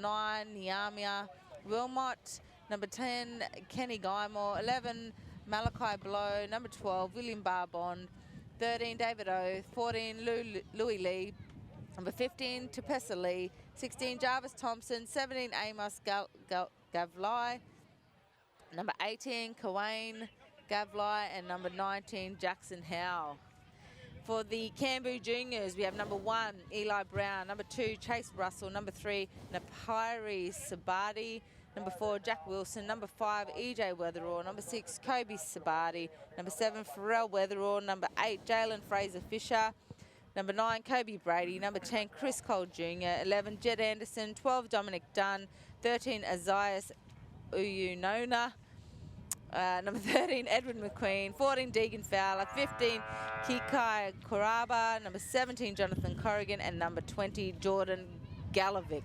9, Niamia Wilmot. Number 10, Kenny Guymore. 11, Malachi Blow. Number 12, William Barbond. 13, David O. 14, Louis Lee. Number 15, Tupessa Lee. 16, Jarvis Thompson. 17, Amos Gavlai. Number 18, Kawane Gavlai. And number 19, Jackson Howe. For the Kambu Juniors, we have number 1, Eli Brown. Number 2, Chase Russell. Number 3, Napiri Sabadi. Number 4, Jack Wilson. Number 5, EJ Weatherall. Number 6, Kobe Sabadi. Number 7, Pharrell Weatherall. Number 8, Jalen Fraser Fisher. Number 9, Kobe Brady. Number 10, Chris Cole Jr. 11, Jed Anderson. 12, Dominic Dunn. 13, Azias U13B. Number 13, Edwin McQueen. 14, Deegan Fowler. 15, Kikai Koraba. Number 17, Jonathan Corrigan. And number 20, Jordan Galovic.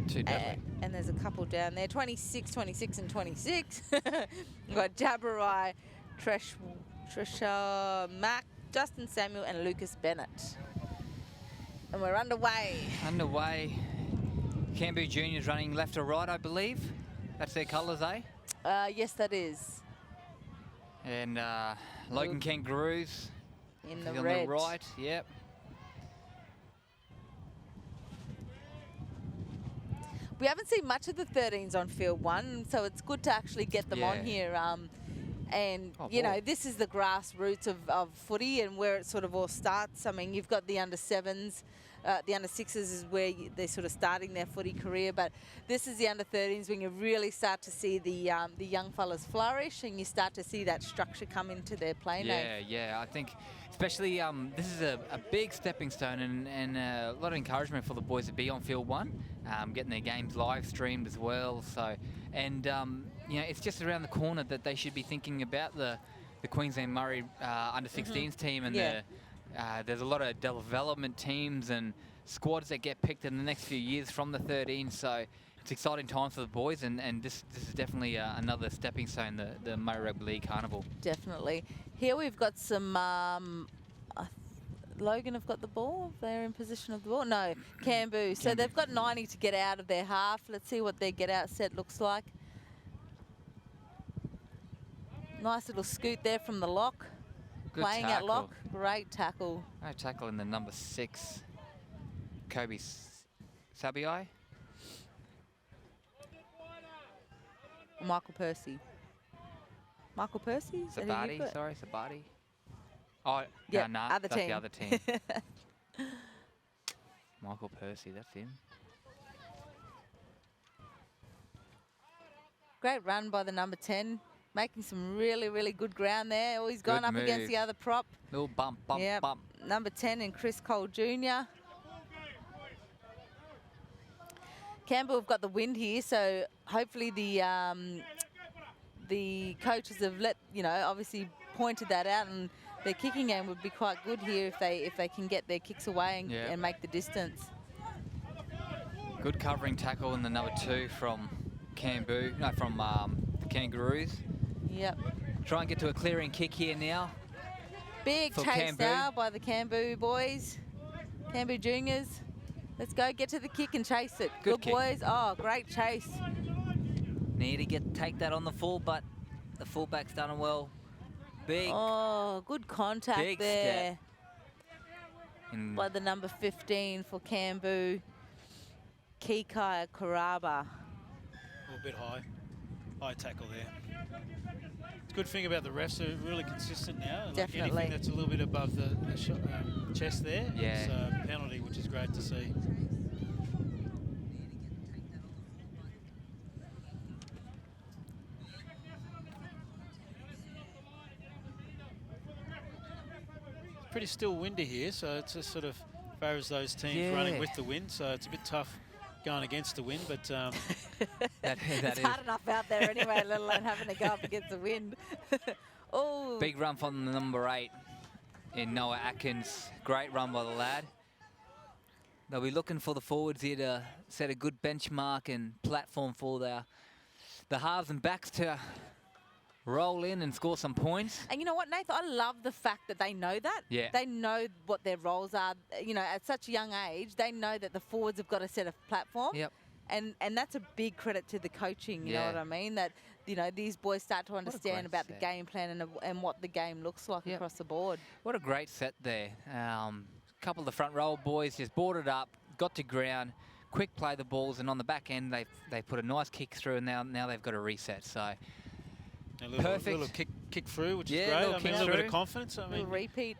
Too deadly. And there's a couple down there. 26, 26, and 26. We've got Jabberai, Trisha Mack, Justin Samuel, and Lucas Bennett. And we're underway. Kambu Juniors running left to right, I believe. That's their colours, eh? Yes, that is. And Logan Kangaroos in the on red. the right, yep. We haven't seen much of the 13s on field 1, so it's good to actually get them on here. And, you know, this is the grassroots of footy and where it sort of all starts. I mean, you've got the under-7s. The under-6s is where they're sort of starting their footy career, but this is the under-13s when you really start to see the young fellas flourish and you start to see that structure come into their play. Yeah, I think especially this is a big stepping stone and a lot of encouragement for the boys to be on field 1, getting their games live streamed as well. So, and you know, it's just around the corner that they should be thinking about the Queensland Murray under-16s team and there's a lot of development teams and squads that get picked in the next few years from the 13. So it's exciting times for the boys, and this is definitely another stepping stone, the Murray Rugby League Carnival. Definitely. Here we've got some, Logan have got the ball. They're in position of the ball. No, Kambu. So they've got 90 to get out of their half. Let's see what their get out set looks like. Nice little scoot there from the lock. Good Playing tackle. at lock, great tackle. Great tackle in the number 6, Kobe Sabai. Michael Percy. Michael Percy? Sabadi, sorry, Sabadi. Oh, yeah, no, that's the other team. Michael Percy, that's him. Great run by the number 10. Making some really good ground there. Oh, he's gone up against the other prop. Little bump. Number 10 and Chris Cole Jr. Campbell have got the wind here, so hopefully the coaches have obviously pointed that out, and their kicking game would be quite good here if they can get their kicks away and make the distance. Good covering tackle in the number 2 from Kambu, no, from the Kangaroos. Yep. Try and get to a clearing kick here now. Big chase now by the Kambu boys. Kambu Juniors. Let's go, get to the kick and chase it. Good boys. Oh, great chase. Need to take that on the full, but the fullback's done it well. Big. Oh, good contact there by the number 15 for Kambu, Kikai Koraba. A little bit high tackle there. It's a good thing about the refs, they're really consistent now. Definitely. Like anything that's a little bit above the chest there, it's a penalty, which is great to see. It's pretty still windy here, so it's just sort of favours those teams running with the wind, so it's a bit tough going against the wind, but it's hard enough out there anyway, let alone having to go up against the wind. Oh, big run from the number 8 in Noah Atkins. Great run by the lad. They'll be looking for the forwards here to set a good benchmark and platform for the halves and backs to roll in and score some points. And you know what, Nathan? I love the fact that they know that. Yeah. They know what their roles are. You know, at such a young age, they know that the forwards have got to set a platform. Yep. And that's a big credit to the coaching, you know what I mean? That, you know, these boys start to understand about the game plan and what the game looks like across the board. What a great set there. A couple of the front row boys just boarded up, got to ground, quick play the balls, and on the back end they put a nice kick through, and now they've got a reset. So perfect. Little kick through, which is great. A little bit of confidence. I mean, repeat.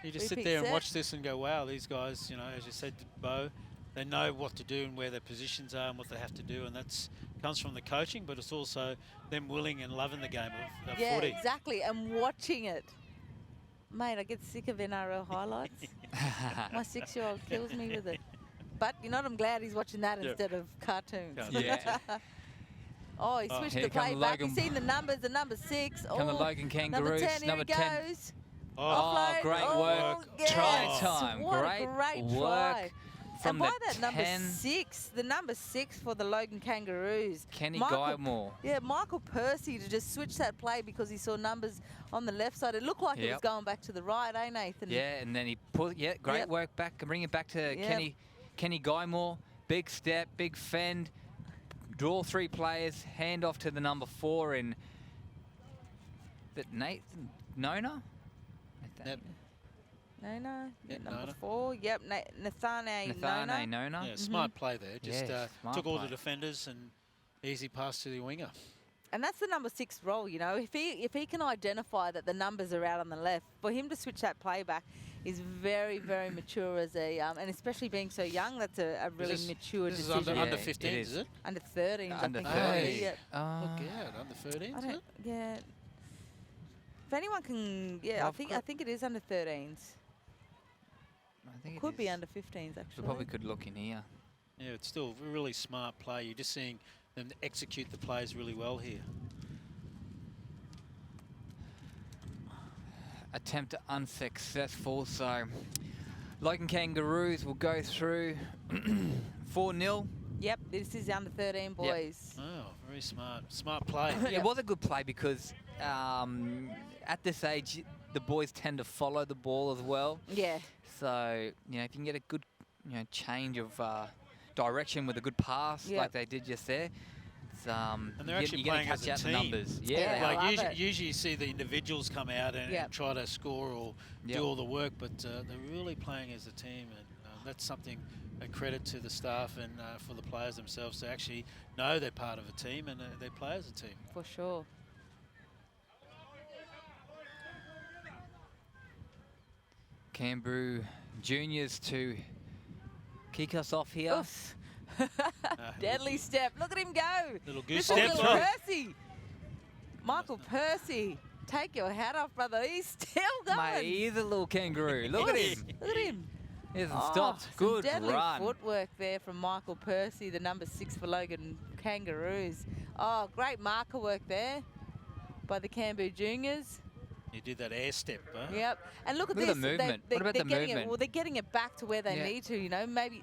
You just sit there and watch this and go, wow, these guys, you know, as you said, Bo, they know what to do and where their positions are and what they have to do, and that's comes from the coaching, but it's also them willing and loving the game of footy. Yeah, exactly, and watching it. Mate, I get sick of NRL highlights. My 6-year-old kills me with it. But, you know what, I'm glad he's watching that instead of cartoons. Yeah. Oh, he switched the play back. You've seen the numbers, the number 6. Come the Logan Kangaroos, number 10, here he goes. Oh, great work. Yes. Try time. What a great work. Try. From and by the that number 10. 6, the number 6 for the Logan Kangaroos. Kenny Guymore. Yeah, Michael Percy to just switch that play because he saw numbers on the left side. It looked like it was going back to the right, eh, Nathan? Yeah, and then he put, great work back and bring it back to Kenny Guymore. Big step, big fend. Draw 3 players, hand off to the number 4 in Nathan Nona? Nona, Yep, number Nona. 4. Yep, Nathane Nona. Yeah, smart play there. Just took all play. the defenders and easy pass to the winger. And that's the number 6 role, you know. If he can identify that the numbers are out on the left, for him to switch that play back is very, very mature as a, and especially being so young, that's a really mature decision. This is under 15, is it? Under 13, Under I think. 13. Yeah. Look out, under 13, is it? Yeah. If anyone can, I think it is under 13s. I think it Could be is. under 15s, actually. We probably could look in here. Yeah, it's still a really smart play. You're just seeing them execute the plays really well here. Attempt unsuccessful, so Logan Kangaroos will go through 4-0. Yep, this is under 13 boys. Yep. Oh, very smart. Smart play. It was a good play because at this age, the boys tend to follow the ball as well. Yeah. So, you know, if you can get a good, change of direction with a good pass like they did just there, it's, and they're actually you're playing catch as a out team. the numbers. Yeah, Yeah, I love like it. usually you see the individuals come out and try to score or do all the work, but they're really playing as a team, and that's something a credit to the staff and for the players themselves to actually know they're part of a team and they play as a team. For sure. Kambu juniors to kick us off here. Oof. Deadly step. Look at him go. Little goose Look at step. little Percy. Michael Percy. Take your hat off, brother. He's still going. Mate, he's a little kangaroo. Look at him. Look at him. He hasn't Oh, stopped. some Good deadly run. footwork there from Michael Percy, the number 6 for Logan Kangaroos. Oh, great marker work there by the Kambu juniors. You did that air step, huh? Yep. And look at Look this. at the movement. What about they're the getting movement? It, well, they're getting it back to where they need to, you know. Maybe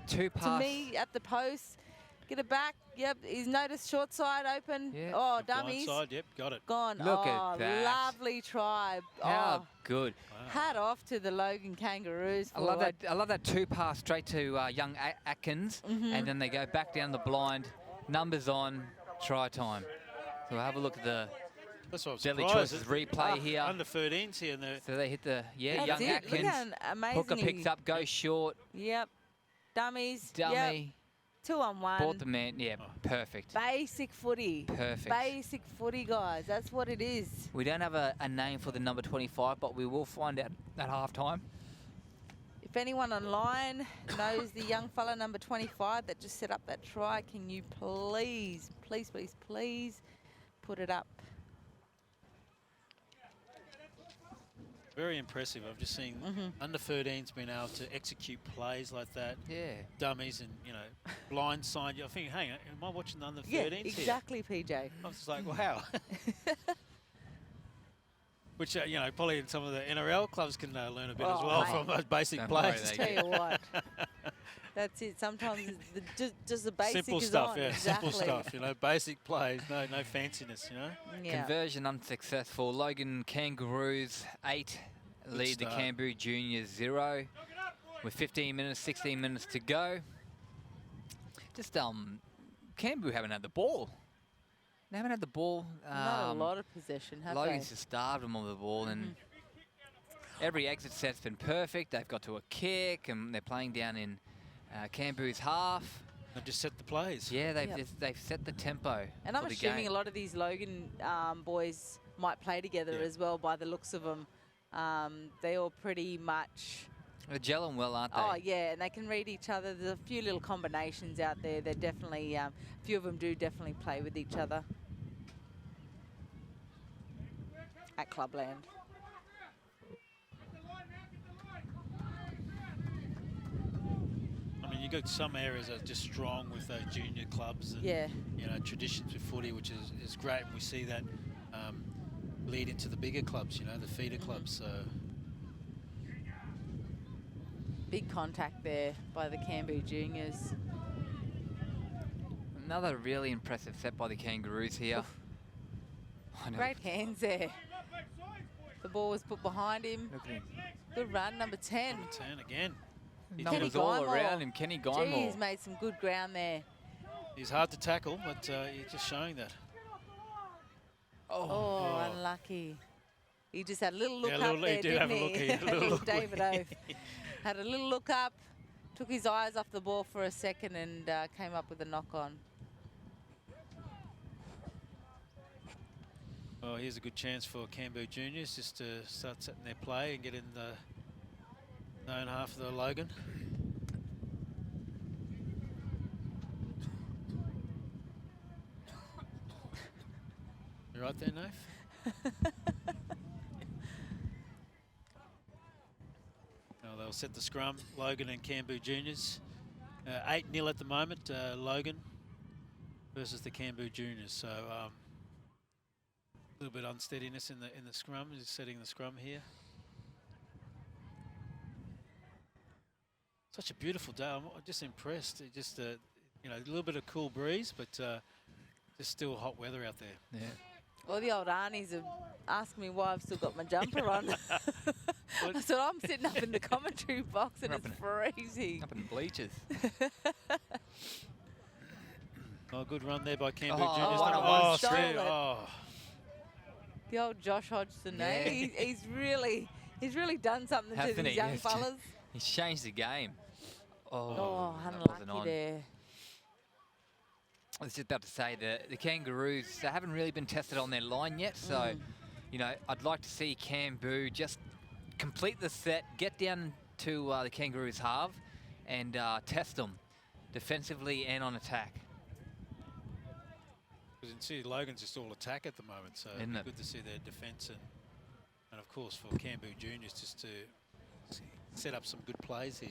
Two to pass. me at the post. Get it back. Yep. He's noticed short side open. Yeah. Oh, The blind dummies. side, yep, got it. Gone. Look at that. Lovely try. How Oh, good. hat off to the Logan Kangaroos. I love that. I love that 2 pass straight to young Atkins, and then they go back down the blind. Numbers on. Try time. So we'll have a look at the That's what I was Deadly surprised. Choices replay here. Under 13s here. And So they hit the young That's it. Look Atkins. how amazing. Hooker picks up, goes short. Yep. Dummies. Dummy. Yep. 2-on-1. Bought the man. Yeah, perfect. Basic footy. Perfect. Basic footy, guys. That's what it is. We don't have a name for the number 25, but we will find out at halftime. If anyone online knows the young fella number 25 that just set up that try, can you please, please, please, please put it up? very impressive. I've just seen under 13s being able to execute plays like that. Yeah. Dummies and, you know, blindside. I think, hang on, am I watching the under 13s Yeah, here? exactly, PJ. I was just like, wow. Which, you know, probably in some of the NRL clubs can learn a bit as well from those basic Don't worry, plays. they Tell you what. That's it. Sometimes just the basic Simple is stuff, on. yeah, Exactly. simple stuff, you know, basic plays, no fanciness, you know. Yeah. Conversion unsuccessful. Logan Kangaroos 8 lead the start. Kambu Juniors 0 with 16 minutes to go. just Kambu haven't had the ball. They haven't had the ball. Not a lot of possession, have Logan's they? just starved them of the ball, and every exit set's been perfect. They've got to a kick, and they're playing down in Kambu's half. They've just set the plays. Yeah, they've set the tempo. And I'm for the assuming game. a lot of these Logan as might play together as well by the looks of them. They all pretty much... They're gelling well, aren't they? Oh, yeah, and they can read each other. There's a few little combinations out there. They're definitely, a few of them do definitely play with each other at Clubland. I mean, you got some areas that are just strong with those junior clubs and, you know, traditions with footy, which is great. And we see that lead into the bigger clubs, you know, the feeder clubs. So big contact there by the Kambu juniors. Another really impressive set by the Kangaroos here. Great hands there. The ball was put behind him. Look at him. Good run, number 10. number 10 again. Numbers all around him. Kenny Guymore. He's made some good ground there. He's hard to tackle, but he's just showing that. Oh, unlucky. He just had a little look up he there, did have a didn't look. he? He had a little look. David O had a little look up, took his eyes off the ball for a second and came up with a knock on. Well, here's a good chance for Kambu juniors just to start setting their play and get in the known half of the Logan. You right there, Nath? Well, they'll set the scrum, Logan and Kambu juniors. 8-0 at the moment, Logan versus the Kambu juniors. So a little bit unsteadiness in the scrum. He's setting the scrum here. Such a beautiful day. I'm just impressed. It just you know, a little bit of cool breeze, but just still hot weather out there. Yeah. All the old aunties are asking me why I've still got my jumper on. I said, I'm sitting up in the commentary box and it's freezing. Up in the bleachers. Oh, good run there by Kambu Oh, juniors. oh, the old Josh Hodgson, Yeah. He's really done something to these young fellas. He's changed the game. Oh, that wasn't unlucky on. there. I was just about to say the Kangaroos, they haven't really been tested on their line yet, so you know, I'd like to see Kambu just complete the set, get down to the Kangaroos half and test them defensively and on attack. Because you can see Logan's just all attack at the moment, so Isn't it? good to see their defence and of course for Kambu juniors just to set up some good plays here.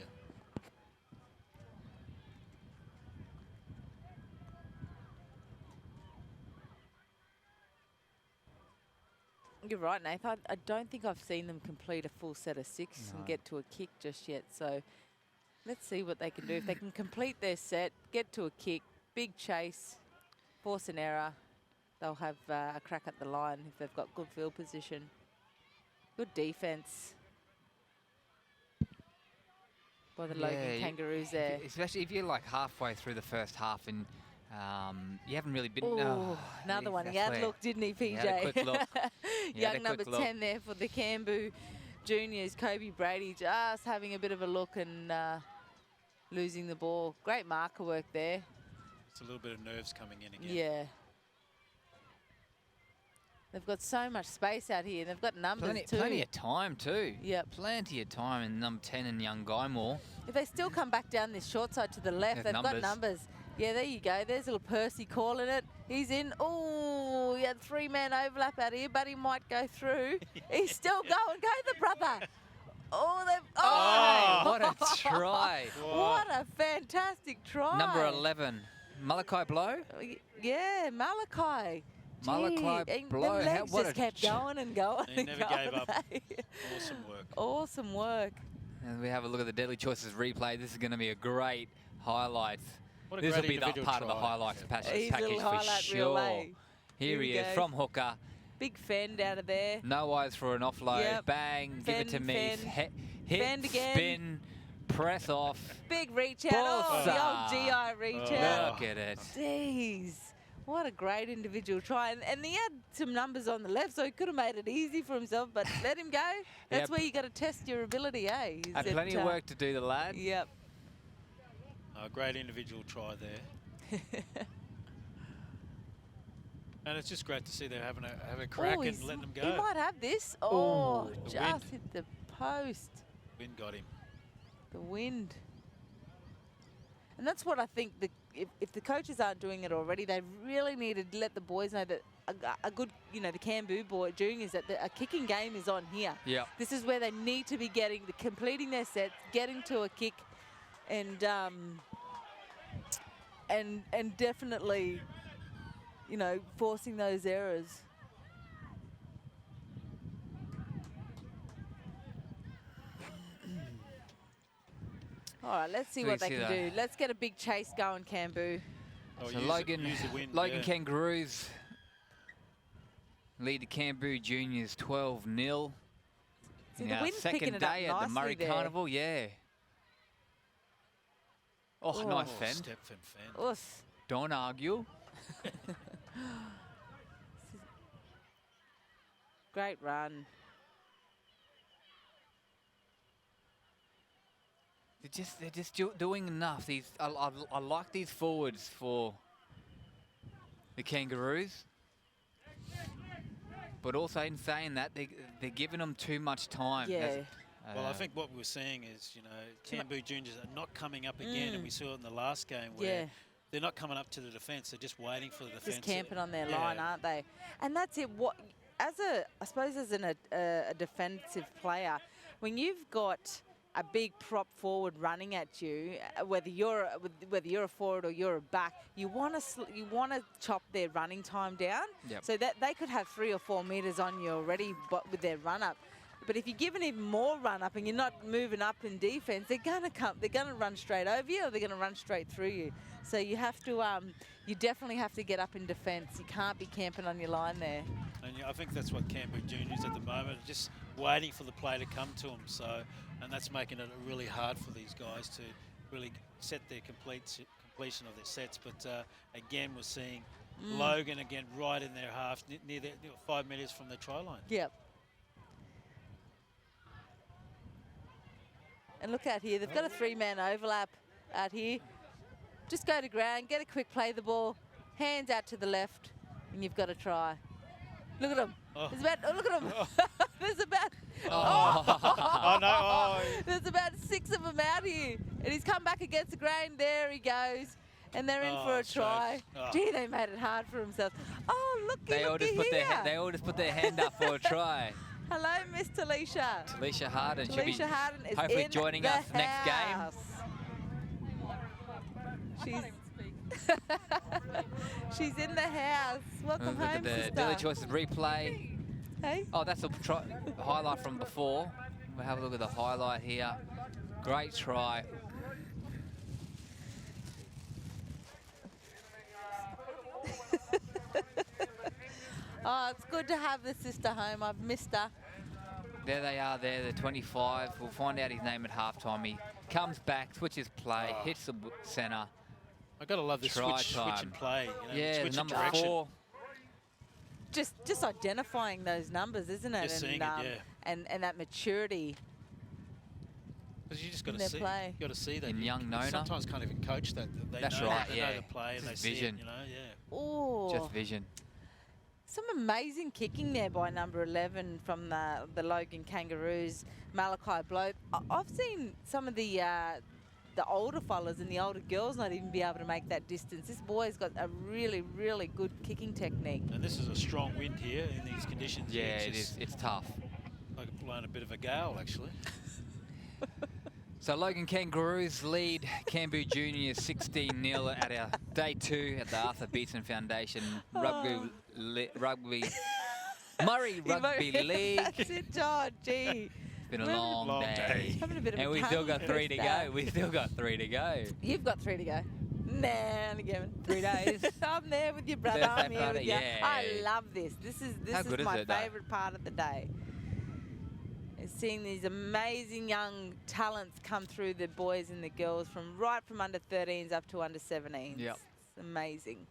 You're right, Nathan. I don't think I've seen them complete a full set of 6 and get to a kick just yet. So let's see what they can do. If they can complete their set, get to a kick, big chase, force an error, they'll have a crack at the line if they've got good field position. Good defence by the Logan Kangaroos there. Especially if you're like halfway through the first half and you haven't really been... Oh, another one. He had a look, didn't he, PJ? He had a quick look. Young number 10 there for the Kambu juniors. Kobe Brady just having a bit of a look and losing the ball. Great marker work there. It's a little bit of nerves coming in again. Yeah. They've got so much space out here. They've got numbers too. Plenty of time too. Yep. Plenty of time in number 10 and young Guymore. If they still come back down this short side to the left, they've got numbers. Yeah, there you go. There's little Percy calling it. He's in. Oh, he had 3-man overlap out here, but he might go through. He's still going. Go the brother. Oh, they've... Oh, what a try. What a fantastic try. Number 11, Malachi Blow. Yeah, Malachi. Malachi Blow. The legs just kept going and going. He never gave up. Awesome work. Awesome work. And we have a look at the Deadly Choices replay. This is going to be a great highlight. This will be that part of the highlights package for sure. Here he is from hooker. Big fend out of there. No eyes for an offload. Yep. Bang, give it to me. Hit, Fend again. spin, Press off. Big reach out. Oh, the old GI reach out. Look at it. Jeez. What a great individual try. And he had some numbers on the left, so he could have made it easy for himself, but let him go. That's where you got to test your ability, eh? Had plenty of work to do, the lad. Yep. A great individual try there. And it's just great to see they're having a crack and letting them go. He might have this. Oh, just hit the post. Wind got him. The wind. And that's what I think, if the coaches aren't doing it already, they really need to let the boys know that a good, the Kambu boy juniors, that a kicking game is on here. Yeah. This is where they need to be completing their sets, getting to a kick, and definitely, forcing those errors. All right, let's see what they can do. Let's get a big chase going, Kambu. So Logan Kangaroos lead the Kambu Juniors 12-0. See, the wind's second day at the Murray Carnival, Oh, nice fend. Step and fend. Don't argue. Great run. They're just doing enough. I like these forwards for the Kangaroos, but also in saying that they're giving them too much time. Yeah. Well, I think what we're seeing is, Kambu Juniors are not coming up again, and we saw it in the last game where they're not coming up to the defence. They're just waiting for the defence. Just camping on their line, aren't they? And that's it. I suppose as a defensive player, when you've got a big prop forward running at you, whether you're a forward or you're a back, you want to chop their running time down, so that they could have 3 or 4 meters on you already, but with their run up. But if you're giving even more run up and you're not moving up in defense, they're gonna run straight over you, or they're gonna run straight through you. So you have to, you definitely have to get up in defense. You can't be camping on your line there. And I think that's what Kambu Juniors at the moment are just waiting for the play to come to them. And that's making it really hard for these guys to really set their completion of their sets. But again, we're seeing Logan again right in their half, near 5 meters from the try line. Yep. And look out here, they've got a 3-man overlap out here. Just go to ground, get a quick play of the ball, hands out to the left, and you've got a try. Look at him. Look at him. There's about there's about 6 of them out here, and he's come back against the grain. There he goes, and they're in for a try. Gee, they made it hard for themselves. Oh, look, they all just put their hand up for a try. Hello, Miss Talisha. Talisha Harden should be is hopefully joining us next game. She's in the house. Welcome home, sister. Daily Choices replay. Hey. Oh, that's a highlight from before. We'll have a look at the highlight here. Great try. Oh, it's good to have the sister home. I've missed her. There they are there, the 25. We'll find out his name at halftime. He comes back, switches play, hits the centre. I've got to love this switch and play. Switch number direction. 4. Just identifying those numbers, isn't it? Just seeing it, and that maturity. Because you just got to see. You got to see that. In young Nona. Sometimes can't even coach that. They know the play and they see it. Oh. Just vision. Some amazing kicking there by number 11 from the Logan Kangaroos, Malachi Blow. I've seen some of the older fellas and the older girls not even be able to make that distance. This boy's got a really, really good kicking technique. And this is a strong wind here in these conditions. Yeah, it is. It's tough. Like blowing a bit of a gale, actually. So Logan Kangaroos lead Kambu Juniors 16-0 at our day 2 at the Arthur Beetson Foundation Murray Rugby League. That's it, John. Gee. It's been a long day. And we still got 3 to go. We still got 3 to go. You've got 3 to go. Nah, again. 3 days. I'm there with your brother. I'm here with you. Yeah. I love this. This is my favourite part of the day. Seeing these amazing young talents come through the boys and the girls from under 13s up to under 17s. Yep. It's amazing.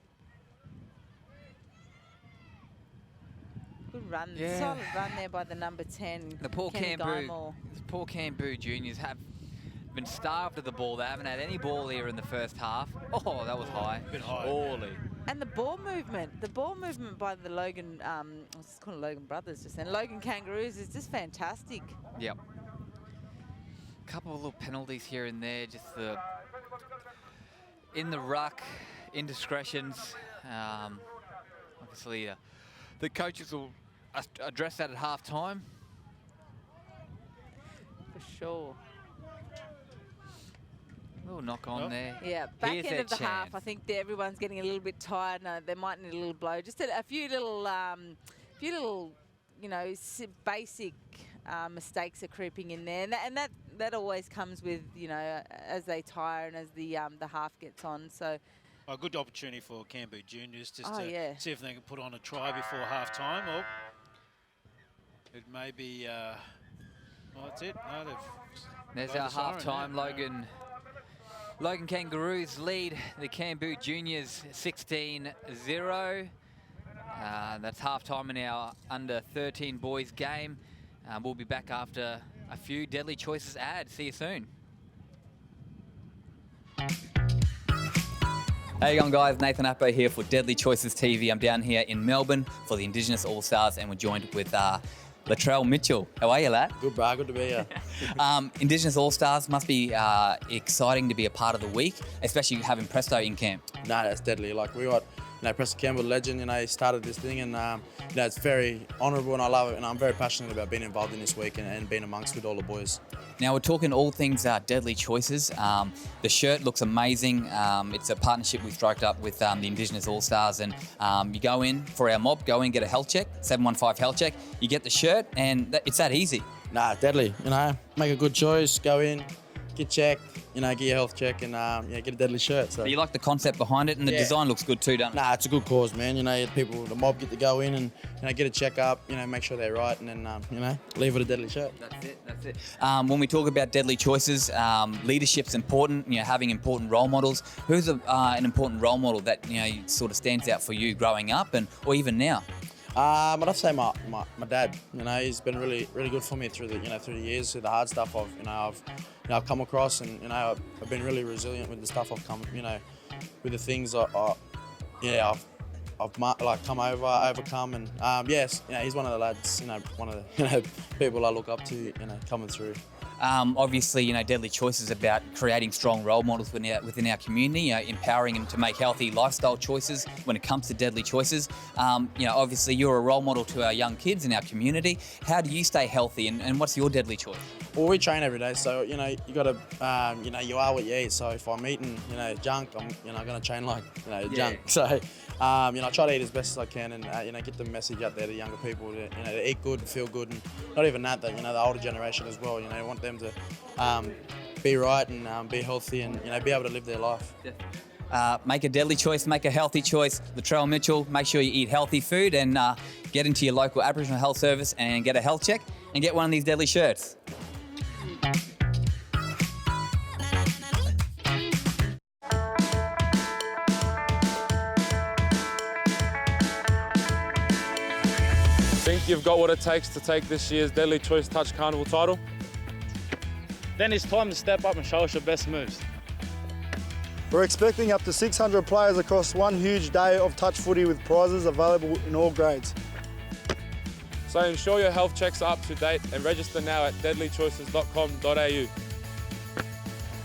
Good run, solid run there by the number 10. The poor Kambu juniors have been starved of the ball. They haven't had any ball here in the first half. Oh, that was high. A bit high. Poorly. And the ball movement by the Logan, I was calling Logan brothers just then, Logan Kangaroos is just fantastic. Yep. A couple of little penalties here and there, just in the ruck, indiscretions. Obviously, the coaches will address that at half time. For sure. Little knock on there. Yeah, back Here's end of the their half, chance. I think everyone's getting a little bit tired. They might need a little blow. Just a few little, you know, basic mistakes are creeping in there, and that always comes with, you know, as they tire and as the half gets on. So. A good opportunity for Kambu juniors just to see if they can put on a try before half time, or it may be. Well, that's it. No, there's our half time. Logan Kangaroos lead the Kambu juniors 16-0. That's half time in our under 13 boys game. We'll be back after a few Deadly Choices ads. See you soon. Hey, going guys, Nathan Appo here for Deadly Choices TV. I'm down here in Melbourne for the Indigenous All-Stars, and we're joined with Latrell Mitchell. How are you, lad? Good, bro. Good to be here. Indigenous All-Stars must be exciting to be a part of the week, especially having Presto in camp. No, that's deadly. Like, we got, you know, Preston Campbell, legend, you know, he started this thing, and, you know, it's very honourable and I love it, and I'm very passionate about being involved in this week and being amongst with all the boys. Now, we're talking all things Deadly Choices. The shirt looks amazing. It's a partnership we stroked up with the Indigenous All-Stars, and you go in for our mob, go in, get a health check, 715 health check, you get the shirt, and it's that easy. Nah, deadly. You know, make a good choice, go in, get checked, you know, get your health check, and yeah, get a deadly shirt. So you like the concept behind it, and the design looks good too, doesn't it? Nah, it's a good cause, man. You know, people, the mob get to go in and, you know, get a checkup, you know, make sure they're right, and then, you know, leave with a deadly shirt. That's it. When we talk about Deadly Choices, leadership's important, you know, having important role models. Who's an important role model that, you know, sort of stands out for you growing up or even now? I'd have to say my dad. You know, he's been really good for me through the years, through the hard stuff I've come across, and, you know, I've been really resilient with the stuff I've come, you know, with the things I've overcome, and yes, you know, he's one of the lads, you know, one of the, you know, people I look up to, you know, coming through. Obviously, you know, Deadly Choices is about creating strong role models within our community, you know, empowering them to make healthy lifestyle choices when it comes to Deadly Choices. You know, obviously you're a role model to our young kids in our community. How do you stay healthy, and what's your Deadly Choice? Well, we train every day, so, you know, you got to, you know, you are what you eat. So if I'm eating, you know, junk, I'm, you know, going to train like, you know, junk. So, you know, I try to eat as best as I can, and, you know, get the message out there to younger people to, you know, to eat good and feel good, and not even that, you know, the older generation as well. You know, you want them to be right and be healthy, and, you know, be able to live their life. Make a deadly choice, make a healthy choice. Latrell Mitchell, make sure you eat healthy food, and get into your local Aboriginal Health Service and get a health check and get one of these deadly shirts. Think you've got what it takes to take this year's Deadly Choice Touch Carnival title? Then it's time to step up and show us your best moves. We're expecting up to 600 players across one huge day of touch footy with prizes available in all grades. So ensure your health checks are up to date and register now at deadlychoices.com.au.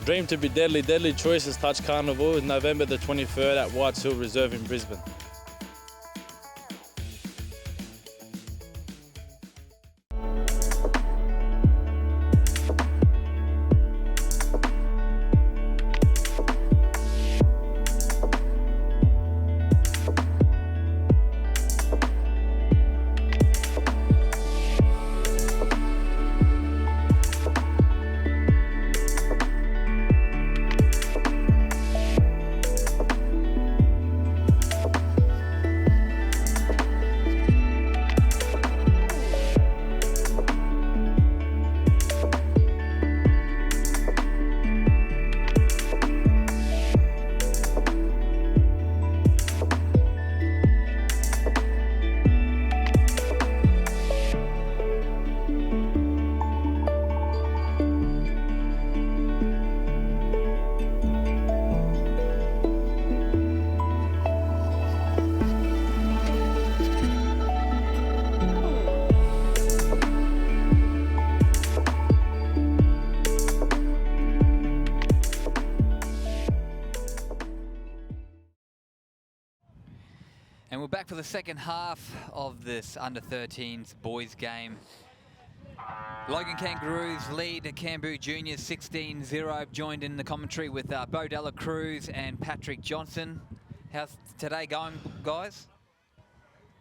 Dream to be deadly. Deadly Choices Touch Carnival is November the 23rd at Whites Hill Reserve in Brisbane. And we're back for the second half of this under-13s boys game. Logan Kangaroos lead Kambu Juniors 16-0. Joined in the commentary with Bo Dela Cruz and Patrick Johnson. How's today going, guys?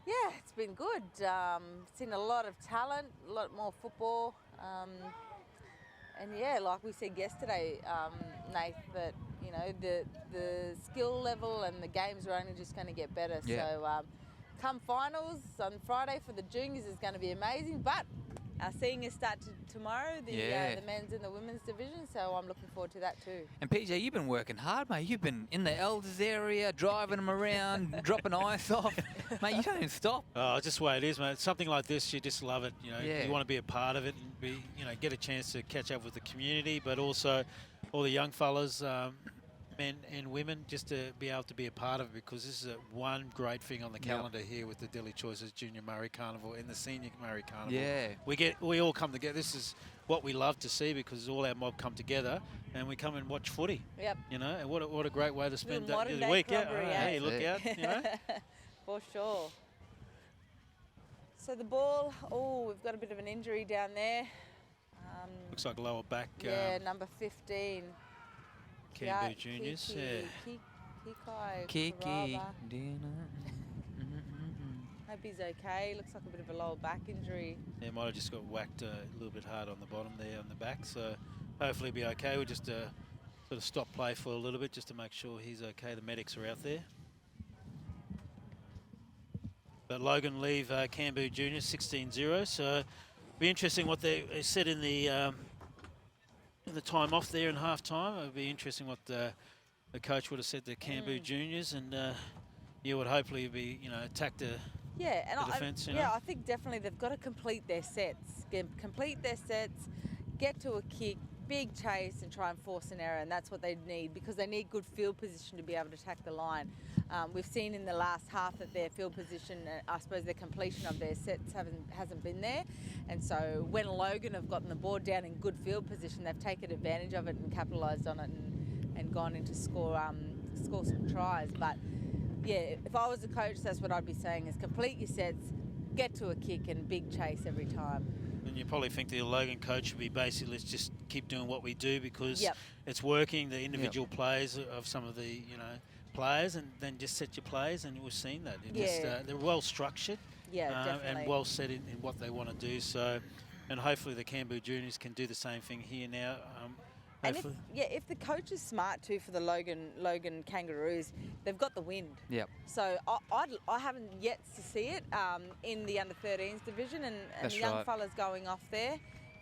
Yeah, it's been good. Seen a lot of talent, a lot more football. And yeah, like we said yesterday, Nath, that you know the skill level and the games are only just going to get better. Yeah. So come finals on Friday for the juniors is going to be amazing. But our seniors start tomorrow, the men's and the women's division. So I'm looking forward to that too. And PJ, you've been working hard, mate. You've been in the elders area, driving them around, dropping ice off. Mate, you don't stop. Oh, just the way it is, mate. Something like this, you just love it. You know, Yeah. you want to be a part of it and be, you know, get a chance to catch up with the community, but also all the young fellas, men and women, just to be able to be a part of it, because this is one great thing on the calendar here with the Deadly Choices Junior Murray Carnival and the Senior Murray Carnival. Yeah. We all come together. This is what we love to see, because all our mob come together and we come and watch footy. Yep. You know, and what a great way to spend the modern-day week. clubbery, Yeah, eh? hey, look out. You know. For sure. So the ball, we've got a bit of an injury down there. Looks like lower back. Yeah, number 15. Kambu Juniors. Kiki. Karava. Hope he's okay. Looks like a bit of a lower back injury. Yeah, might have just got whacked a little bit hard on the bottom there on the back. So hopefully he'll be okay. We'll just sort of stop play for a little bit just to make sure he's okay. The medics are out there. But Logan leave Kambu Juniors 16-0. So it'll be interesting what they said in the time off there in half time. It'll be interesting what the coach would have said to Kambu Juniors, and you would hopefully be, you know, attack the defence. I think definitely they've got to complete their sets. Get to a kick, big chase, and try and force an error, and that's what they need, because they need good field position to be able to attack the line. We've seen in the last half that their field position, I suppose their completion of their sets hasn't been there, and so when Logan have gotten the board down in good field position, they've taken advantage of it and capitalised on it and gone into score some tries. But yeah, if I was a coach, that's what I'd be saying, is complete your sets, get to a kick, and big chase every time. And you probably think the Logan coach would be basically, let's just keep doing what we do, because it's working, the individual plays of some of the, you know, players, and then just set your plays, and we've seen that. They're well structured, and well set in what they want to do. So, and hopefully the Kambu Juniors can do the same thing here now. And if the coach is smart too for the Logan Kangaroos, they've got the wind. Yep. So I haven't yet to see it in the under-13s division, and young fellas going off there.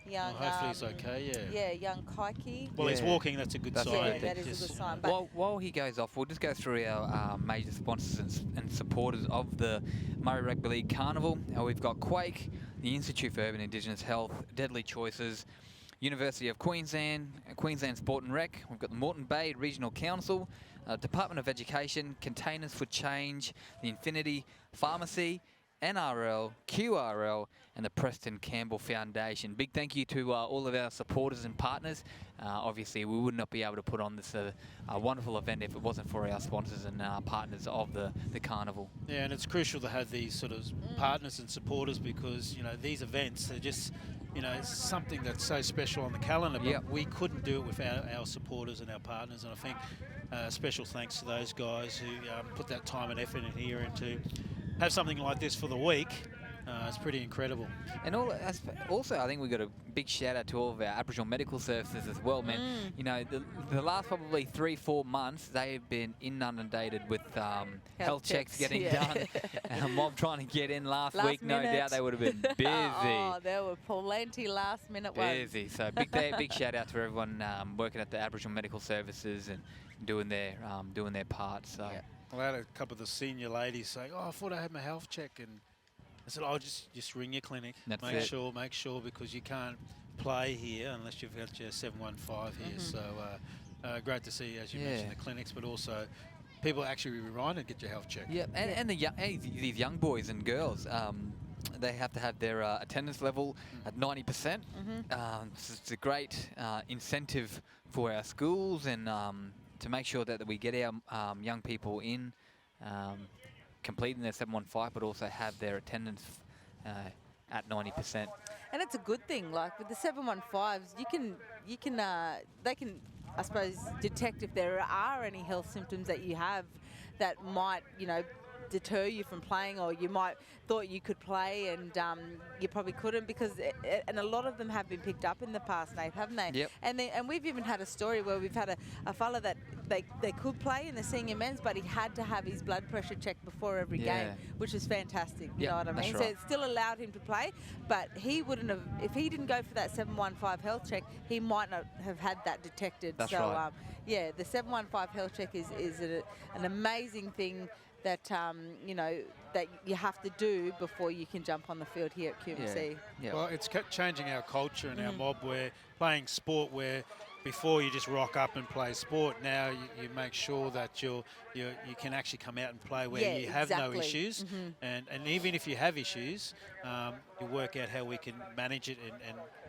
Young, hopefully he's okay, Yeah, young Kaiki. Well, he's walking, that's a good sign. Yeah, that is a good sign. But while he goes off, we'll just go through our major sponsors and supporters of the Murray Rugby League Carnival. We've got Quake, the Institute for Urban Indigenous Health, Deadly Choices, University of Queensland, Queensland Sport and Rec. We've got the Moreton Bay Regional Council, Department of Education, Containers for Change, the Infinity Pharmacy, NRL, QRL, and the Preston Campbell Foundation. Big thank you to all of our supporters and partners. Obviously, we would not be able to put on this wonderful event if it wasn't for our sponsors and partners of the carnival. Yeah, and it's crucial to have these sort of partners and supporters, because, you know, these events are just, you know, it's something that's so special on the calendar, but we couldn't do it without our supporters and our partners. And I think special thanks to those guys who put that time and effort in here, and to have something like this for the week. It's pretty incredible. And also, I think we got a big shout out to all of our Aboriginal medical services as well, man. You know, the last probably 3-4 months, they've been inundated with health checks getting done. And a mob trying to get in last week, no doubt they would have been busy. Oh, there were plenty last minute ones. Busy. So big shout out to everyone working at the Aboriginal medical services and doing their part. So. Well, I had a couple of the senior ladies saying, "Oh, I thought I had my health check," and I said, "Oh, just ring your clinic. Make sure, because you can't play here unless you've got your 715 here." So great to see, as you mentioned, the clinics, but also people actually rewind and get your health checked. Yeah, and these young boys and girls, they have to have their attendance level at 90%. It's a great incentive for our schools, and to make sure that we get our young people in. completing their 715, but also have their attendance at 90%. And it's a good thing. Like with the 715s, they can, I suppose, detect if there are any health symptoms that you have that might, deter you from playing, or you might thought you could play and you probably couldn't, because and a lot of them have been picked up in the past, Nate, haven't they? Yep. And we've even had a story where we've had a fella that they could play in the senior men's, but he had to have his blood pressure checked before every game, which is fantastic. You know what I mean? Right. So it still allowed him to play, but he wouldn't have, if he didn't go for that 715 health check, he might not have had that detected. That's so right. yeah, the 715 health check is an amazing thing that that you have to do before you can jump on the field here at QMC. Yeah. Well, it's changing our culture and our mob, where playing sport, where before you just rock up and play sport, now you make sure that you can actually come out and play where you have no issues, and even if you have issues, you work out how we can manage it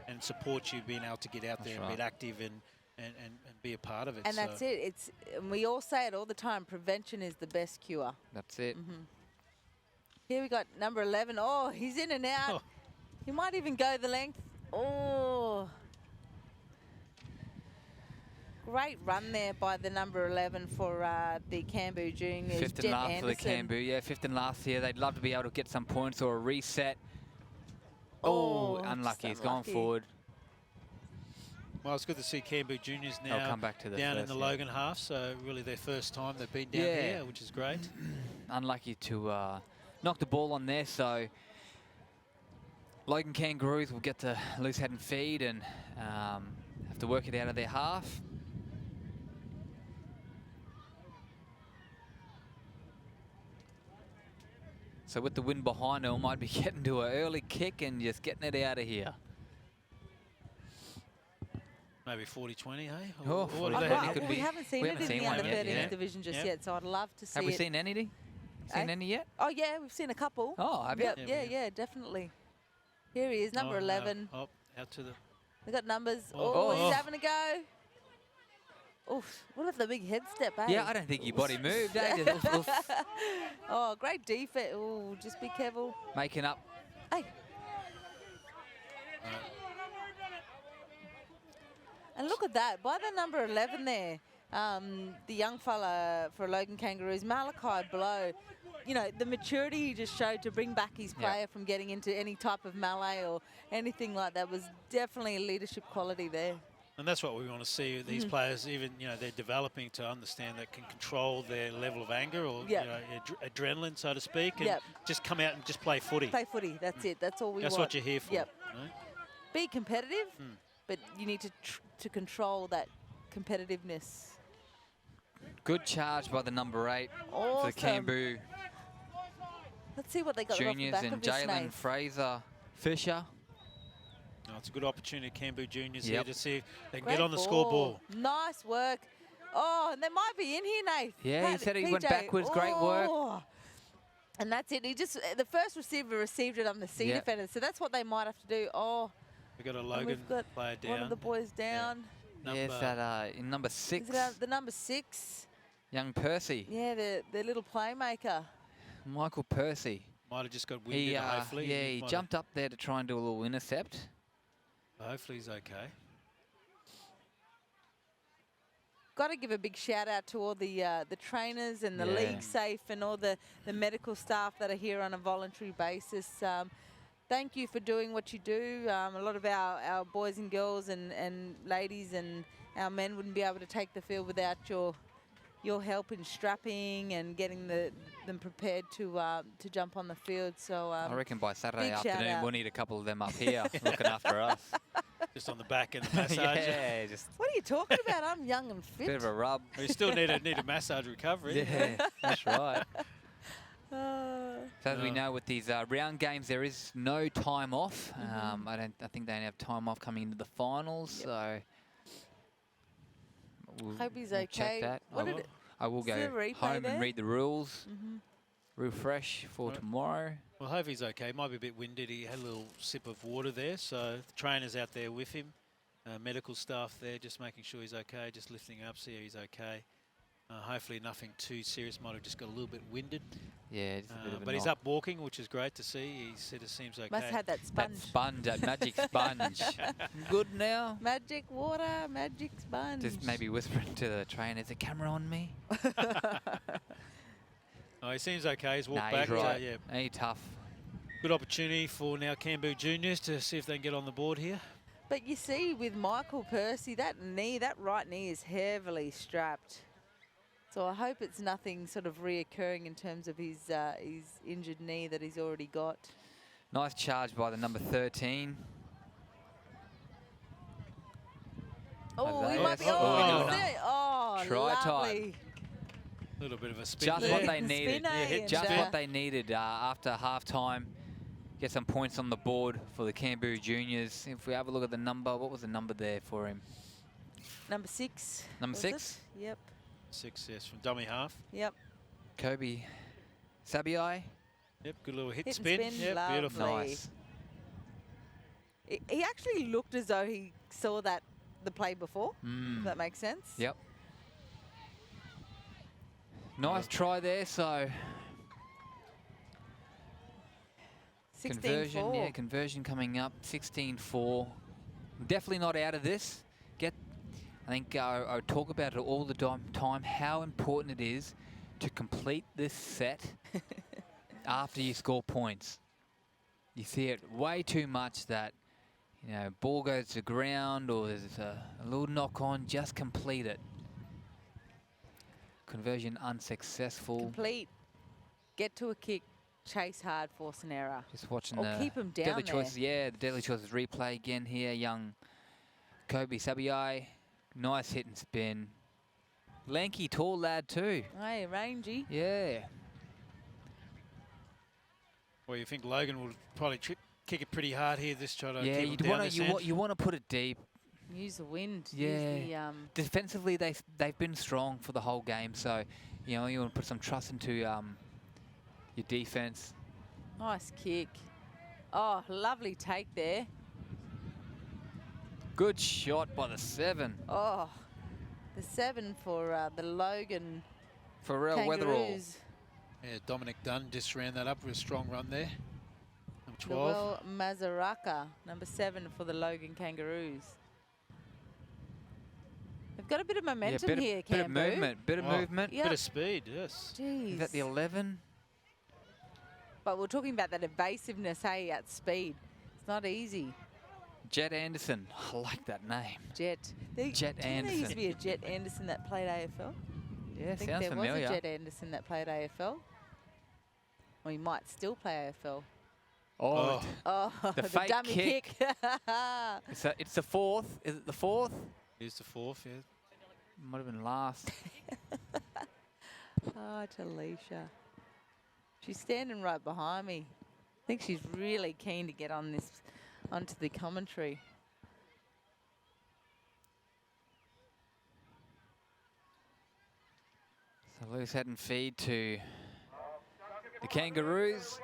and support you being able to get out there and be active and be a part of it. And that's it. And we all say it all the time, prevention is the best cure. That's it. Here we got number 11. Oh, he's in and out. He might even go the length. Oh. Great run there by the number 11 for the Kambu Juniors. Fifth and Jen last Anderson. for the Kambu. Yeah, fifth and last here. They'd love to be able to get some points or a reset. Oh, unlucky. He's gone forward. Well, it's good to see Kambu Juniors now come back to the down in first, the Logan half, so really their first time they've been down here, which is great. Unlucky to knock the ball on there, so Logan Kangaroos will get the loose head and feed and have to work it out of their half. So with the wind behind her, might be getting to an early kick and just getting it out of here. Maybe 40-20, hey? Oh, we haven't seen it in the under 13 division just yet, so I'd love to see it. Have we seen any? Seen any yet? Oh, yeah, we've seen a couple. Oh, have you? Yeah, definitely. Here he is, number 11. No. Oh, out to the... We got numbers. Oh, he's having a go. Oof, what if the big head step, eh? Yeah, I don't think your body moved, eh? Oh, great defense. Oh, just be careful. Making up. Hey. And look at that, by the number 11 there, the young fella for Logan Kangaroos, Malachi Blow, the maturity he just showed to bring back his player from getting into any type of melee or anything like that was definitely a leadership quality there. And that's what we want to see. These players, even, they're developing to understand that can control their level of anger or adrenaline, so to speak, and just come out and just play footy. Play footy, that's it. That's all we want. That's what you're here for. Yep. Right? Be competitive, but you need to control that competitiveness. Good charge by the number 8 for the Kambu Let's see what they got Juniors off the back and of this, Jalen Nate. Fraser Fisher. No, it's a good opportunity, Kambu Juniors Yep. here to see if they can Great get on the ball. scoreboard. Nice work. Oh, and they might be in here, Nate. Yeah, he said he went backwards. Great work. And that's it. The first receiver received it on the C defender, so that's what they might have to do. Oh, We've got a and Logan we've got player down. one of the boys down. Yes, that in number 6. Is it the number 6? Young Percy. Yeah, the little playmaker. Michael Percy. Might have just got winded, hopefully. Yeah, he jumped up there to try and do a little intercept. Hopefully he's okay. Got to give a big shout out to all the trainers and the league safe and all the medical staff that are here on a voluntary basis. Thank you for doing what you do. A lot of our boys and girls and ladies and our men wouldn't be able to take the field without your help in strapping and getting them prepared to jump on the field. So I reckon by Saturday big shout afternoon out. we'll need a couple of them up here looking after us. Just on the back and the massage. Yeah, just what are you talking about? I'm young and fit. bit of a rub. We still need a massage recovery. Yeah, that's right. Uh, So as we know, with these round games, there is no time off. I think they only have time off coming into the finals. So we'll, Hope he's we'll check okay. that. What did it- I will is go there a replay home there? and read the rules. Refresh for Right. tomorrow. Well, hope he's okay. Might be a bit winded. He had a little sip of water there. So the trainer's out there with him. Medical staff there just making sure he's okay, just lifting him up, see if he's okay. Hopefully nothing too serious. Might have just got a little bit winded. Yeah, just a bit of a but he's knock. up walking, which is great to see. He said it seems okay. Must have that sponge. That sponge, that magic sponge. Good now. Magic water, magic sponge. Just maybe whispering to the train, is the camera on me? Oh, he seems okay. He's walked Nah, back. he's right. Yeah. Ain't tough. Good opportunity for now Kambu Juniors to see if they can get on the board here. But you see with Michael Percy, that right knee is heavily strapped. So I hope it's nothing sort of reoccurring in terms of his injured knee that he's already got. Nice charge by the number 13. Oh, he Yes. might be. Oh, Oh, no. oh Try time. lovely. A little bit of a spin Just there. what they needed. Spin, eh? And, Just what they needed after half-time. Get some points on the board for the Kambu Juniors. If we have a look at the number, what was the number there for him? Number 6. Number was 6? it? Yep. 6, yes, from dummy half. Yep. Kobe Sabai. Yep, good little hit Hit and spin. spin, Yep, beautiful. lovely. Nice. He actually looked as though he saw the play before. Mm. If that makes sense. Yep. Nice try there, so 16-4. yeah, conversion coming up, 16-4. Definitely not out of this. I think I talk about it all the time, how important it is to complete this set after you score points. You see it way too much that, you know, ball goes to ground or there's a little knock on, just complete it. Conversion unsuccessful. Complete. Get to a kick. Chase hard, force an error. Just watching Or the keep 'em down Deadly there. Choices. Yeah, the Deadly Choices replay again here. Young Kobe Sabai. Nice hit and spin. Lanky, tall lad too. Hey, rangy. Yeah. Well, you think Logan will probably kick it pretty hard here. This try to Yeah, keep him down you want to put it deep. Use the wind. Yeah. Use the, Defensively, they've been strong for the whole game, so you know you want to put some trust into your defense. nice kick. Oh, lovely take there. Good shot by the 7. Oh, the 7 for the Logan Pharrell Weatherall. Kangaroos. Yeah, Dominic Dunn just ran that up with a strong run there. Number 12. Noel Mazaraka, number 7 for the Logan Kangaroos. They've got a bit of momentum here, bit of Kambu. movement, bit of Oh, movement. Yep. Bit of speed, yes. Jeez. Is that the 11? But we're talking about that evasiveness, hey, at speed. It's not easy. Jet Anderson. I like that name. Jet. Jet Do you know there used Anderson. to be a Jet Anderson that played AFL? Yeah, I think sounds there familiar. was a Jet Anderson that played AFL. Or he might still play AFL. Oh, Oh, The the fake dummy kick. kick. it's the 4th. Is it the 4th? Here's the 4th, yeah. Might have been last. Oh, Talisha. She's standing right behind me. I think she's really keen to get onto the commentary. So loose head and feed to the Kangaroos.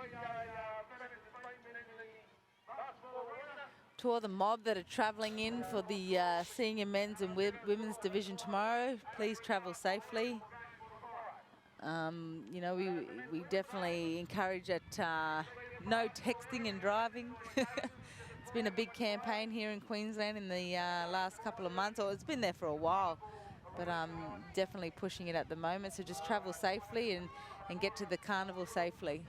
To all the mob that are travelling in for the senior men's and women's division tomorrow, please travel safely. You know, we definitely encourage that no texting and driving. It's been a big campaign here in Queensland in the last couple of months, or it's been there for a while, but definitely pushing it at the moment. So just travel safely and get to the carnival safely.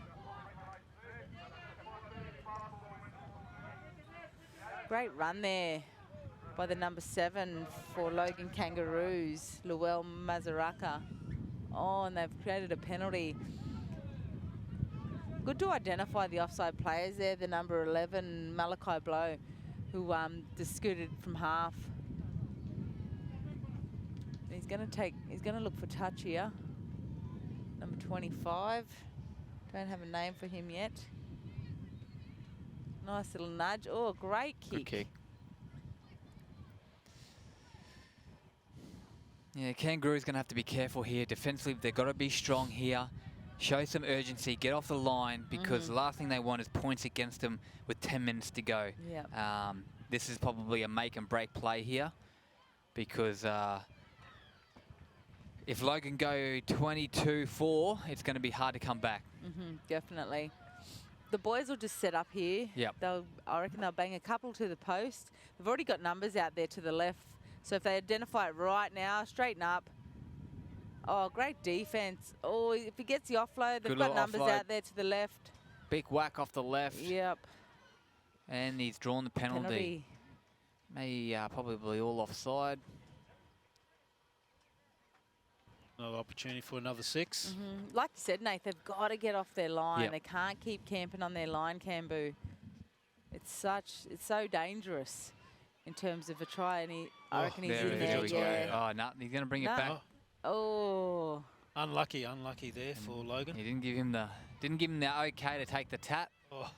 Great run there by the number 7 for Logan Kangaroos, Luel Mazaraka. Oh, and they've created a penalty. Good to identify the offside players there. The number 11, Malachi Blow, who just scooted from half. He's going to look for touch here. Number 25. Don't have a name for him yet. Nice little nudge. Oh, great kick. Good kick. Yeah, Kangaroos going to have to be careful here. Defensively, they've got to be strong here. Show some urgency. Get off the line, because the last thing they want is points against them with 10 minutes to go. Yep. This is probably a make and break play here, because if Logan go 22-4, it's going to be hard to come back. Definitely. The boys will just set up here. Yep. I reckon they'll bang a couple to the post. They've already got numbers out there to the left. So if they identify it right now, straighten up. Oh, great defense. Oh, if he gets the offload, they've got numbers out there to the left. Big whack off the left. Yep. And he's drawn the penalty. Maybe probably all offside. Another opportunity for another 6. Like you said, Nate, they've got to get off their line. Yep. They can't keep camping on their line, Kambu. It's so dangerous in terms of a try, and I reckon he's in there. Yeah. Oh, no, he's going to bring it back. Oh. Unlucky there for Logan. He didn't give him the okay to take the tap. Oh,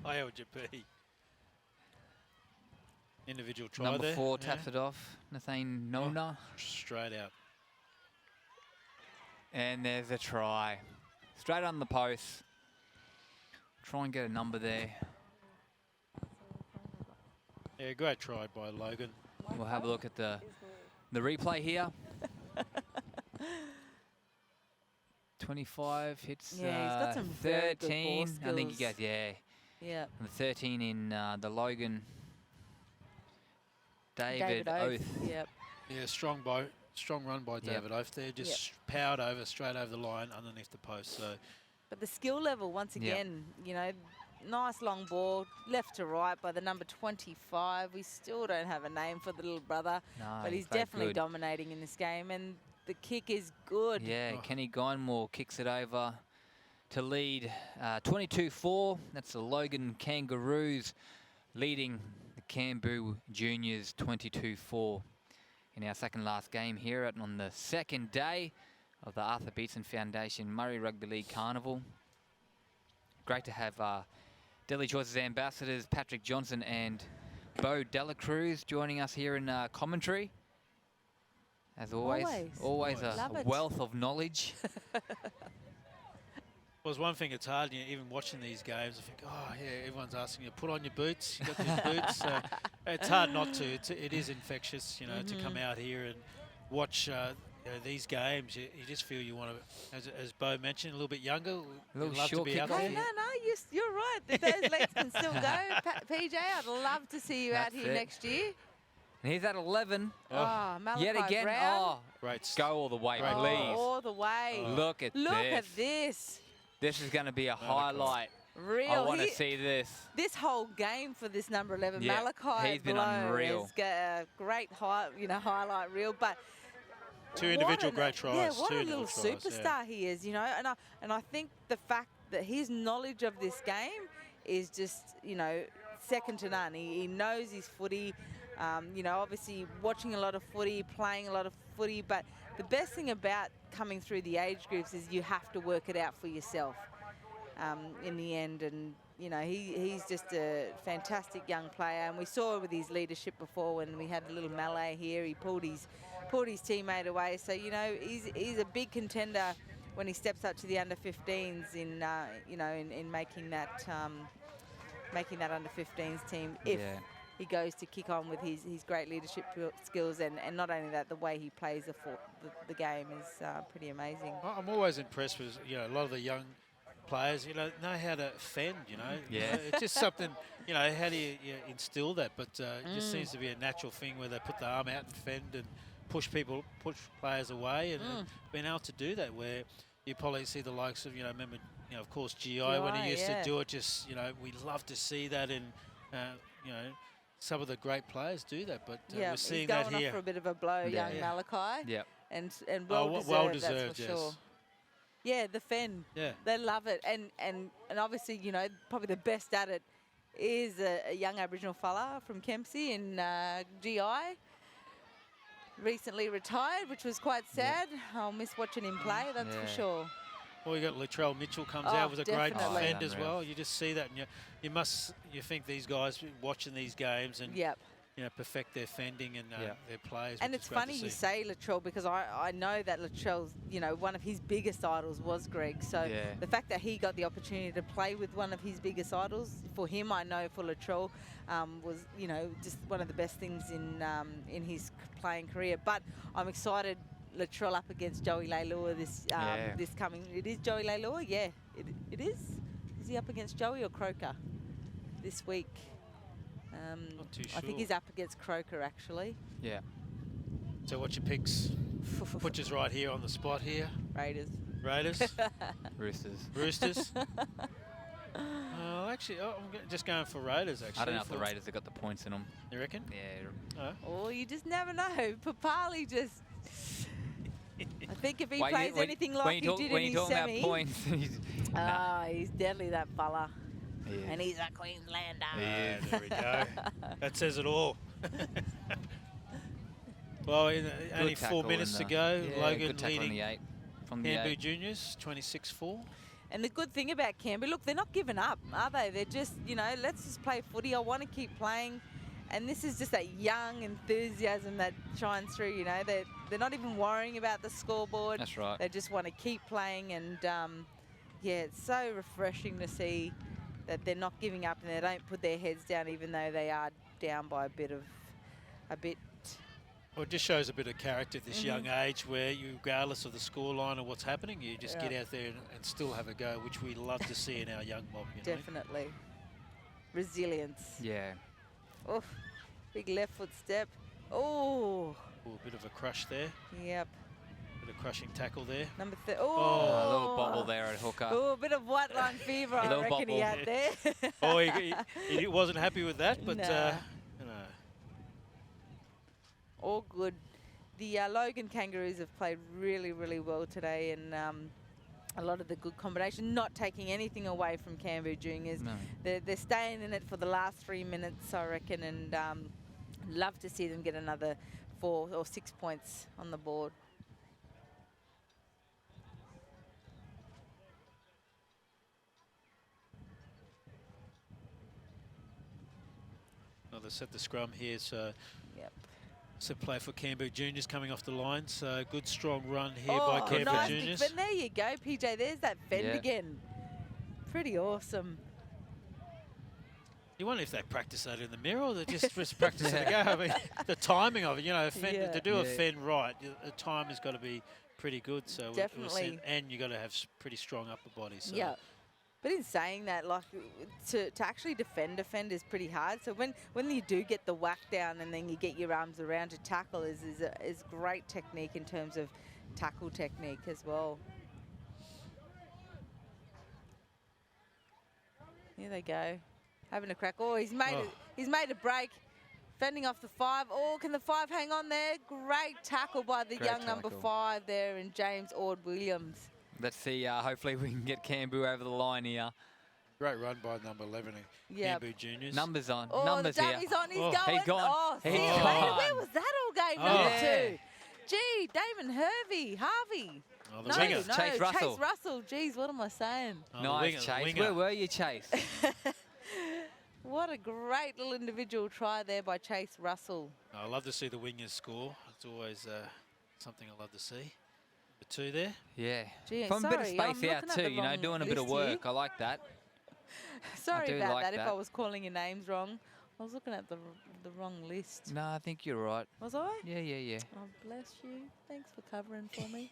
how would you be? Individual try Number there. 4 taps it off. Sabadi-Nona. Straight out. And there's a try. Straight on the post. Try and get a number there. Yeah, great try by Logan. We'll have a look at the replay here. 25 hits. Yeah, he's got some very good ball 13. I think he skills. goes, Yeah. The 13 in the Logan. David Oath. Yep. Yeah, strong run by David Oath there. Just powered over, straight over the line underneath the post. So, But the skill level, once again, you know, nice long ball, left to right by the number 25. We still don't have a name for the little brother, No, but he's played definitely good. dominating in this game, and the kick is good. Yeah, Kenny Gynmore kicks it over to lead 22-4. That's the Logan Kangaroos leading the Kambu Juniors 22-4 in our second last game here on the second day of the Arthur Beetson Foundation Murray Rugby League Carnival. Great to have Deadly Choices ambassadors Patrick Johnson and Bo Delacruz joining us here in commentary. As always a wealth of knowledge. well, it's one thing, it's hard, even watching these games, I think, oh, yeah, everyone's asking you, put on your boots, you got these boots. It's hard not to. It is infectious, to come out here and watch these games. You just feel you want to, as Bo mentioned, a little bit younger. A little love to short be kick. out No, there. you're right. If those legs can still go, PJ, I'd love to see you out That's here it. next year. And he's at 11. Oh, Malachi Yet again. Brown. Oh, Great. go all the way, Great please. All the way. Look at this. This is going to be a highlight. Real. I want to see this. This whole game for this number 11, Yeah, Malachi he's been Blow unreal. has got a great highlight reel, but 2 individual great tries. Yeah, what two a little individual tries, superstar he is, and I think the fact that his knowledge of this game is just, second to none. He knows his footy, obviously watching a lot of footy, playing a lot of footy, but the best thing about coming through the age groups is you have to work it out for yourself in the end, and he's just a fantastic young player, and we saw with his leadership before when we had a little melee here, he pulled his teammate away, so he's a big contender when he steps up to the under 15s in making that under 15s team if he goes to kick on with his great leadership skills, and not only that, the way he plays the game is pretty amazing. I'm always impressed with a lot of the young players, know how to fend, Yeah. It's just something, how do you instill that? But it just seems to be a natural thing where they put the arm out and fend and push players away, and being able to do that, where you probably see the likes of, remember, of course, GI when he used to do it, just, we love to see that, and, some of the great players do that, but we're seeing that here. He's going off for a bit of a blow, young Malachi. Yeah. And well deserved, that's for sure. Yeah, the Fen. Yeah. They love it. And obviously, probably the best at it is a young Aboriginal fella from Kempsey in GI. Recently retired, which was quite sad. I'll miss watching him play, that's for sure. Well, you got Latrell Mitchell comes out with a great definitely. defend as well. You just see that, and you think these guys watching these games and perfect their fending and their plays. And it's funny you say Latrell, because I know that Latrell's, one of his biggest idols was Greg. So the fact that he got the opportunity to play with one of his biggest idols, for him, I know for Latrell, was, just one of the best things in his playing career. But I'm excited, Latrell up against Joey Leilua this coming. It is Joey Leilua, yeah. It is. Is he up against Joey or Croker this week? Not too sure. I think he's up against Croker actually. Yeah. So what's your picks? Butcher's right here on the spot here. Raiders. Raiders. Roosters. Roosters. Actually, I'm just going for Raiders, actually. I don't know if the Raiders have got the points in them. You reckon? Yeah. Oh, you just never know. Papali just... I think if he plays anything like he did in his semi... About points, he's deadly, that fella. He is. And he's a Queenslander. Yeah, there we go. That says it all. Well, only 4 minutes to go. Yeah, Logan good leading the 8 from the Kambu 8. Juniors, 26-4. And the good thing about Kambu, look, they're not giving up, are they? They're just, let's just play footy. I want to keep playing. And this is just that young enthusiasm that shines through, They're not even worrying about the scoreboard. That's right. They just want to keep playing. And, yeah, it's so refreshing to see that they're not giving up and they don't put their heads down even though they are down by a bit. Well, it just shows a bit of character at this young age where regardless of the scoreline or what's happening, you just get out there and still have a go, which we love to see in our young mob. Definitely. Resilience. Yeah. Oh, big left foot step. Oh. A bit of a crush there. Yep. Bit of crushing tackle there. Number a little bobble there at hooker. Oh, a bit of white line fever, I reckon he had there. Oh, he wasn't happy with that, but all good. The Logan Kangaroos have played really, really well today, and a lot of the good combination, not taking anything away from Kambu Juniors. No. They're staying in it for the last 3 minutes, I reckon, and love to see them get another 4 or 6 points on the board. Well, they set the scrum here, so set play for Kambu Juniors coming off the line. So good strong run here by Kambu nice Juniors. But there you go, PJ. There's that fend again. Pretty awesome. You wonder if they practice that in the mirror or they just practice it again. I mean, the timing of it, to do a fend right, the time has got to be pretty good. So definitely. And you got to have pretty strong upper body. So. Yeah. But in saying that, like, to actually defend is pretty hard. So when you do get the whack down and then you get your arms around to tackle is great technique in terms of tackle technique as well. Here they go, having a crack. Oh, he's made a break, fending off the 5. Oh, can the 5 hang on there? Great tackle by the young number 5 there in James Ord-Williams. Let's see, hopefully we can get Kambu over the line here. Great run by number 11 in Kambu Juniors. Numbers on. Oh, numbers the dummy's here. on, he's going. He's gone. Oh, He's gone. Where was that all going? Number 2. Gee, Damon Harvey. Oh, the winger. Chase Russell. Chase Russell. Geez, what am I saying? Oh, nice, Chase. Where were you, Chase? What a great little individual try there by Chase Russell. I love to see the wingers score. It's always something I love to see. The 2 there. Yeah. Gee, from a bit of space out too, doing a bit of work. I like that. Sorry about that if I was calling your names wrong. I was looking at the wrong list. No, I think you're right. Was I? Yeah. Oh, bless you. Thanks for covering for me.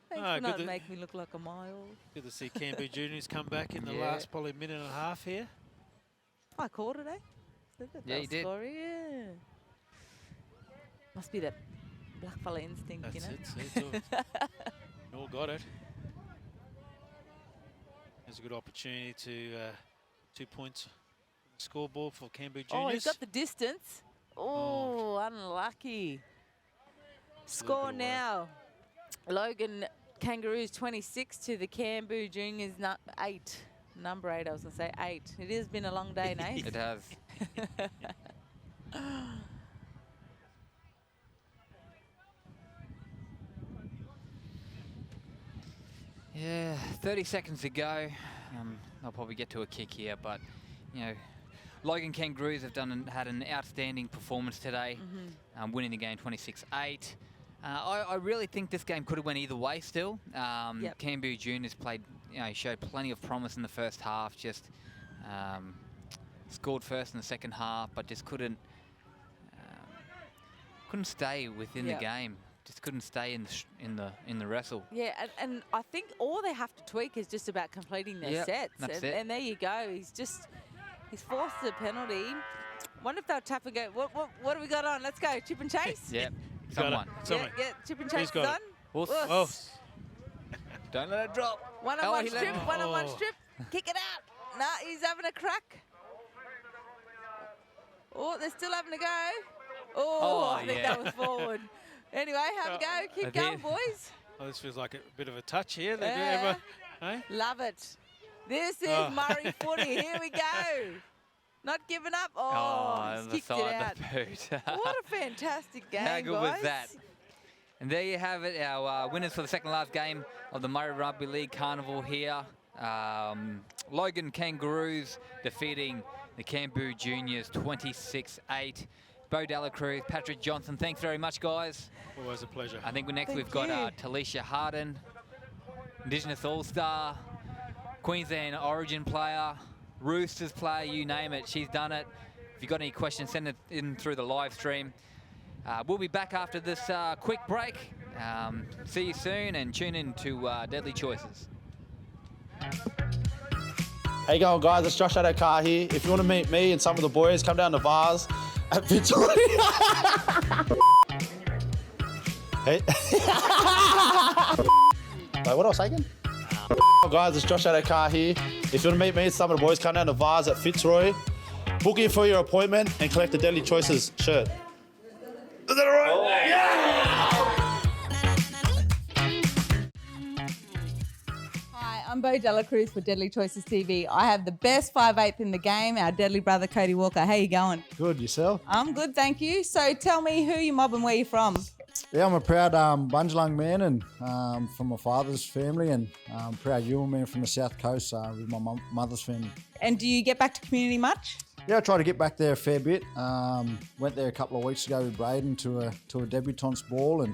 Thanks for not making me look like a mile. Good to see Kambu Juniors come back in the last probably minute and a half here. I called it, eh? Yeah, you did. Yeah. Must be that black fella instinct, That's it. You all got it. There's a good opportunity to 2 points scoreboard for Kambu Juniors. Oh, he's got the distance. Oh, unlucky. Score now. Logan Kangaroos 26 to the Kambu Juniors 8. Number 8, I was going to say 8. It has been a long day, Nate. It has. Yeah, 30 seconds to go. I'll probably get to a kick here, but Logan Kangaroos have had an outstanding performance today, winning the game 26-8. I really think this game could have went either way still. Kambu Juniors showed plenty of promise in the first half, just scored first in the second half, but just couldn't couldn't stay within the game. Just couldn't stay in the wrestle. Yeah, and I think all they have to tweak is just about completing their sets. And there you go. He's forced the penalty. Wonder if they'll tap and go, what do we got on? Let's go. Chip and chase? Yeah. Someone. Yeah, chip and chase is on. Oh. Don't let it drop. One-on-one strip, one-on-one strip. Kick it out. No, he's having a crack. Oh, they're still having a go. Oh, I think that was forward. Anyway, have a go. Keep going, boys. Oh, this feels like a bit of a touch here. They do ever, eh? Love it. This is Murray footy. Here we go. Not giving up. Oh, he's kicked it out. What a fantastic game, How good guys. was that? And there you have it, our winners for the second last game of the Murray Rugby League Carnival here. Logan Kangaroos defeating the Kambu Juniors 26-8. Bo Delacruz, Patrick Johnson, thanks very much, guys. Always a pleasure. I think next we've got Talisha Harden, Indigenous All-Star, Queensland Origin player, Roosters player, you name it, she's done it. If you've got any questions, send it in through the live stream. We'll be back after this quick break. See you soon and tune in to Deadly Choices. How you going, guys? It's Josh Adokar here. If you want to meet me and some of the boys, come down to Vars at Victoria. Hey. Wait, what was I saying? Guys, it's Josh Adokar here. If you want to meet me and some of the boys, come down to Vars at Fitzroy. Book in for your appointment and collect the Deadly Choices shirt. Is that all right? Oh. Hi, I'm Bo Delacruz for Deadly Choices TV. I have the best 5'8" in the game, our deadly brother Cody Walker. How you going? Good, yourself? I'm good, thank you. So tell me who you mob and where you're from. Yeah, I'm a proud Bundjalung man and from my father's family, and proud Yuil man from the south coast with my mother's family. And do you get back to community much? Yeah, I try to get back there a fair bit. Went there a couple of weeks ago with Braden to a debutante's ball, and